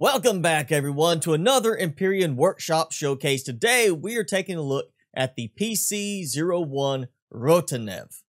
Welcome back everyone to another Empyrion Workshop Showcase. Today we are taking a look at the PC-01 Rotanev.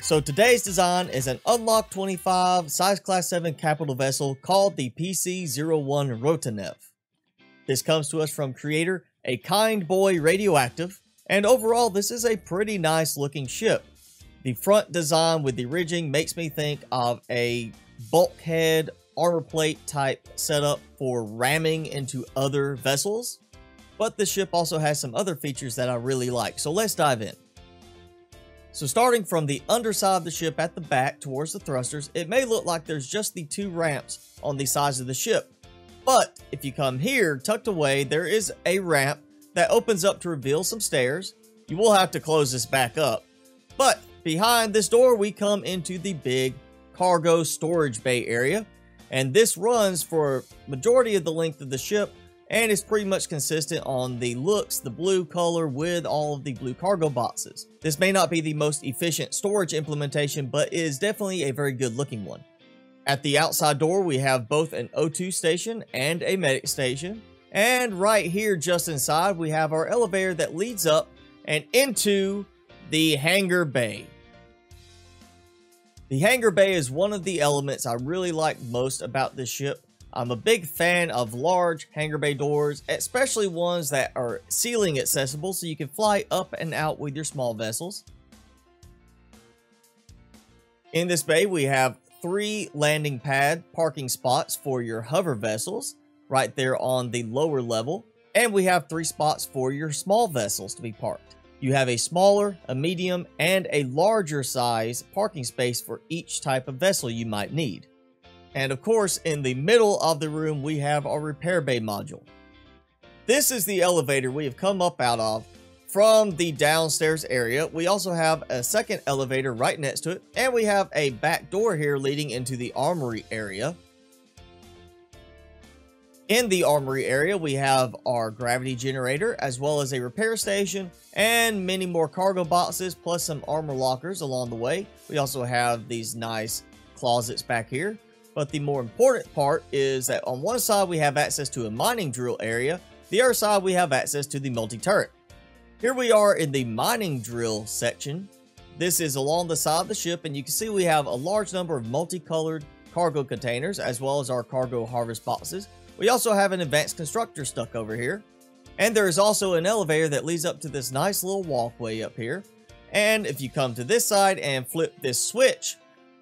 So today's design is an Unlock 25 size class 7 capital vessel called the PC-01 Rotanev. This comes to us from creator A Kind Boi Radioactiv, and overall this is a pretty nice looking ship. The front design with the ridging makes me think of a bulkhead armor plate type setup for ramming into other vessels, but the ship also has some other features that I really like, so let's dive in. So starting from the underside of the ship at the back towards the thrusters, it may look like there's just the two ramps on the sides of the ship, but if you come here tucked away, there is a ramp that opens up to reveal some stairs. You will have to close this back up, but behind this door, we come into the big cargo storage bay area, and this runs for majority of the length of the ship and is pretty much consistent on the looks, the blue color with all of the blue cargo boxes. This may not be the most efficient storage implementation, but it is definitely a very good looking one. At the outside door, we have both an O2 station and a medic station, and right here just inside, we have our elevator that leads up and into the hangar bay. The hangar bay is one of the elements I really like most about this ship. I'm a big fan of large hangar bay doors, especially ones that are ceiling accessible so you can fly up and out with your small vessels. In this bay, we have 3 landing pad parking spots for your hover vessels right there on the lower level, and we have 3 spots for your small vessels to be parked. You have a smaller, a medium, and a larger size parking space for each type of vessel you might need. And of course, in the middle of the room, we have our repair bay module. This is the elevator we have come up out of from the downstairs area. We also have a second elevator right next to it, and we have a back door here leading into the armory area. In the armory area, we have our gravity generator, as well as a repair station, and many more cargo boxes, plus some armor lockers along the way. We also have these nice closets back here. But the more important part is that on one side, we have access to a mining drill area. The other side, we have access to the multi-turret. Here we are in the mining drill section. This is along the side of the ship, and you can see we have a large number of multicolored cargo containers, as well as our cargo harvest boxes. We also have an advanced constructor stuck over here. And there is also an elevator that leads up to this nice little walkway up here. And if you come to this side and flip this switch,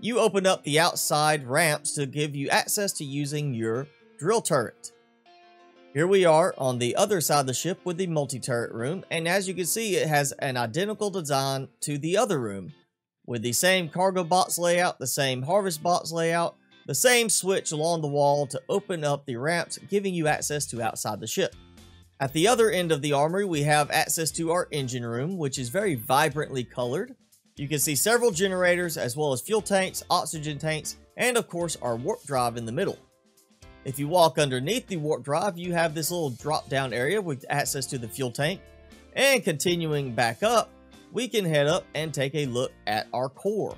you open up the outside ramps to give you access to using your drill turret. Here we are on the other side of the ship with the multi-turret room. And as you can see, it has an identical design to the other room, with the same cargo box layout, the same harvest box layout, the same switch along the wall to open up the ramps, giving you access to outside the ship. At the other end of the armory, we have access to our engine room, which is very vibrantly colored. You can see several generators, as well as fuel tanks, oxygen tanks, and of course our warp drive in the middle. If you walk underneath the warp drive, you have this little drop down area with access to the fuel tank. And continuing back up, we can head up and take a look at our core.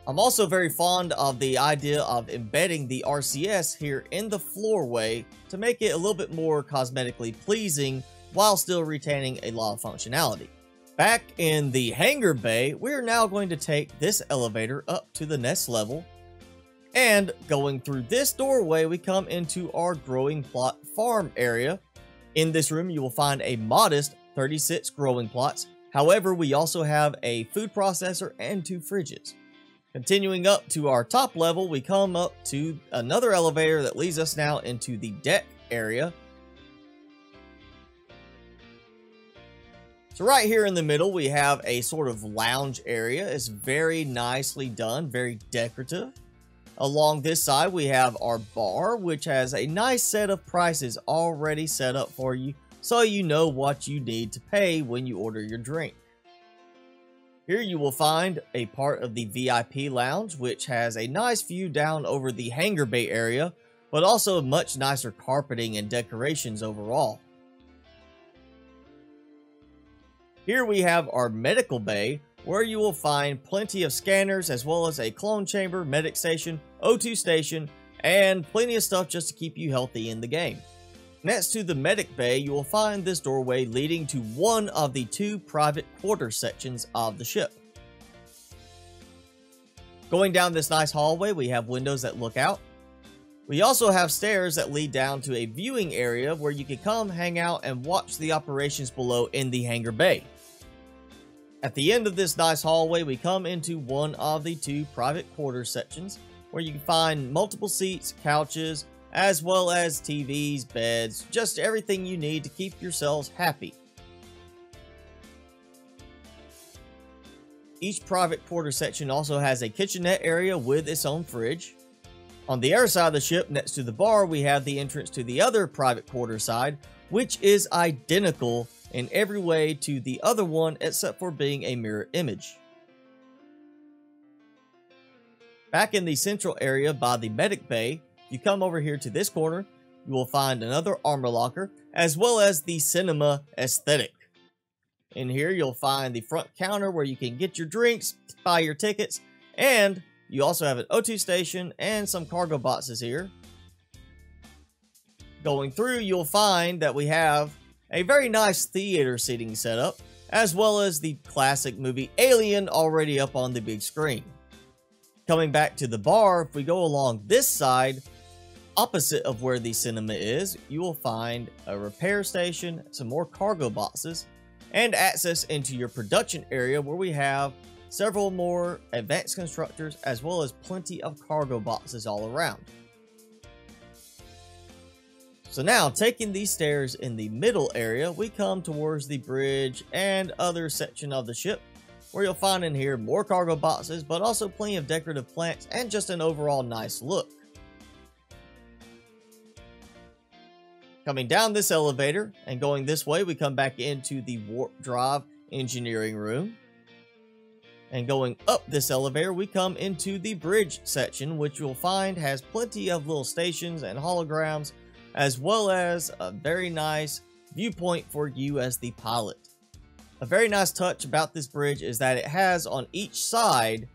I'm also very fond of the idea of embedding the RCS here in the floorway to make it a little bit more cosmetically pleasing while still retaining a lot of functionality. Back in the hangar bay, we're now going to take this elevator up to the next level, and going through this doorway, we come into our growing plot farm area. In this room, you will find a modest 36 growing plots. However, we also have a food processor and 2 fridges. Continuing up to our top level, we come up to another elevator that leads us now into the deck area. So right here in the middle, we have a sort of lounge area. It's very nicely done, very decorative. Along this side, we have our bar, which has a nice set of prices already set up for you, so you know what you need to pay when you order your drink. Here you will find a part of the VIP lounge, which has a nice view down over the hangar bay area, but also much nicer carpeting and decorations overall. Here we have our medical bay, where you will find plenty of scanners as well as a clone chamber, medic station, O2 station, and plenty of stuff just to keep you healthy in the game. Next to the medic bay, you will find this doorway leading to one of the 2 private quarter sections of the ship. Going down this nice hallway, we have windows that look out. We also have stairs that lead down to a viewing area where you can come hang out and watch the operations below in the hangar bay. At the end of this nice hallway, we come into one of the 2 private quarter sections where you can find multiple seats, couches, as well as TVs, beds, just everything you need to keep yourselves happy. Each private quarter section also has a kitchenette area with its own fridge. On the air side of the ship, next to the bar, we have the entrance to the other private quarter side, which is identical in every way to the other one except for being a mirror image. Back in the central area by the medic bay, you come over here to this corner, you will find another armor locker, as well as the cinema aesthetic. In here, you'll find the front counter where you can get your drinks, buy your tickets, and you also have an O2 station and some cargo boxes here. Going through, you'll find that we have a very nice theater seating setup, as well as the classic movie Alien already up on the big screen. Coming back to the bar, if we go along this side, opposite of where the cinema is, you will find a repair station, some more cargo boxes, and access into your production area where we have several more advanced constructors as well as plenty of cargo boxes all around. So now, taking these stairs in the middle area, we come towards the bridge and other section of the ship, where you'll find in here more cargo boxes, but also plenty of decorative plants and just an overall nice look. Coming down this elevator and going this way, we come back into the warp drive engineering room. And going up this elevator, we come into the bridge section, which you'll find has plenty of little stations and holograms, as well as a very nice viewpoint for you as the pilot. A very nice touch about this bridge is that it has on each side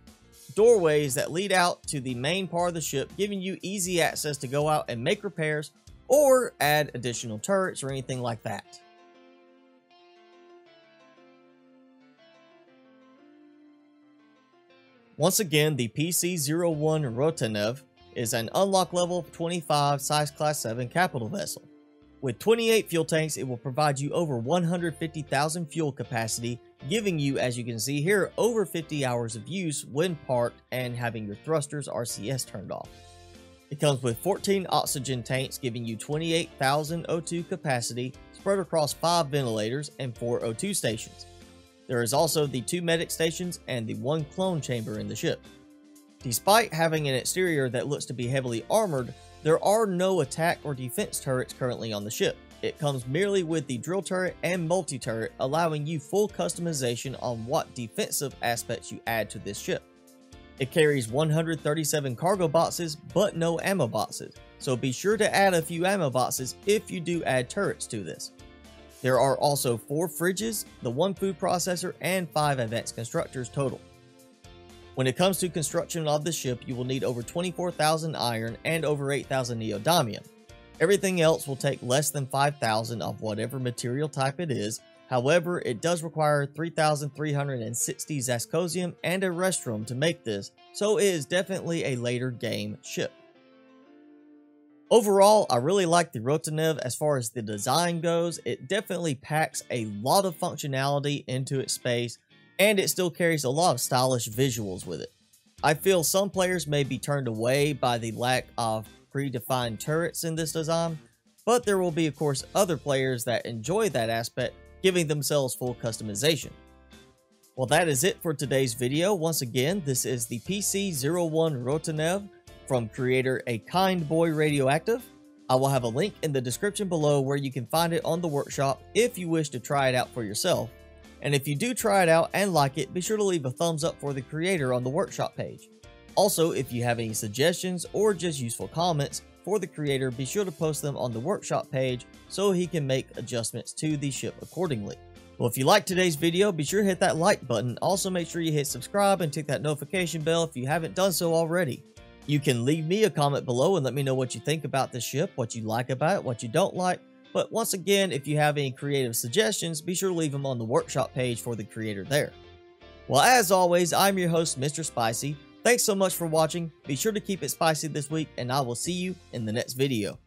doorways that lead out to the main part of the ship, giving you easy access to go out and make repairs or add additional turrets or anything like that. Once again, the PC-01 Rotanev is an unlock level 25 size class 7 capital vessel. With 28 fuel tanks, it will provide you over 150,000 fuel capacity, giving you, as you can see here, over 50 hours of use when parked and having your thrusters RCS turned off. It comes with 14 oxygen tanks, giving you 28,000 O2 capacity spread across 5 ventilators and 4 O2 stations. There is also the 2 medic stations and the 1 clone chamber in the ship. Despite having an exterior that looks to be heavily armored, there are no attack or defense turrets currently on the ship. It comes merely with the drill turret and multi-turret, allowing you full customization on what defensive aspects you add to this ship. It carries 137 cargo boxes, but no ammo boxes, so be sure to add a few ammo boxes if you do add turrets to this. There are also 4 fridges, the 1 food processor, and 5 advanced constructors total. When it comes to construction of the ship, you will need over 24,000 iron and over 8,000 neodymium. Everything else will take less than 5,000 of whatever material type it is. However, it does require 3,360 zascosium and a restroom to make this, so it is definitely a later game ship. Overall, I really like the Rotanev as far as the design goes. It definitely packs a lot of functionality into its space, and it still carries a lot of stylish visuals with it. I feel some players may be turned away by the lack of predefined turrets in this design, but there will be of course other players that enjoy that aspect, giving themselves full customization. Well, that is it for today's video. Once again, this is the PC-01 Rotanev from creator A Kind Boi Radioactiv. I will have a link in the description below where you can find it on the workshop if you wish to try it out for yourself. And if you do try it out and like it, be sure to leave a thumbs up for the creator on the workshop page. Also, if you have any suggestions or just useful comments for the creator, be sure to post them on the workshop page so he can make adjustments to the ship accordingly. Well, if you liked today's video, be sure to hit that like button. Also, make sure you hit subscribe and tick that notification bell if you haven't done so already. You can leave me a comment below and let me know what you think about the ship, what you like about it, what you don't like. But once again, if you have any creative suggestions, be sure to leave them on the workshop page for the creator there. Well, as always, I'm your host, Mr. Spicy. Thanks so much for watching. Be sure to keep it spicy this week, and I will see you in the next video.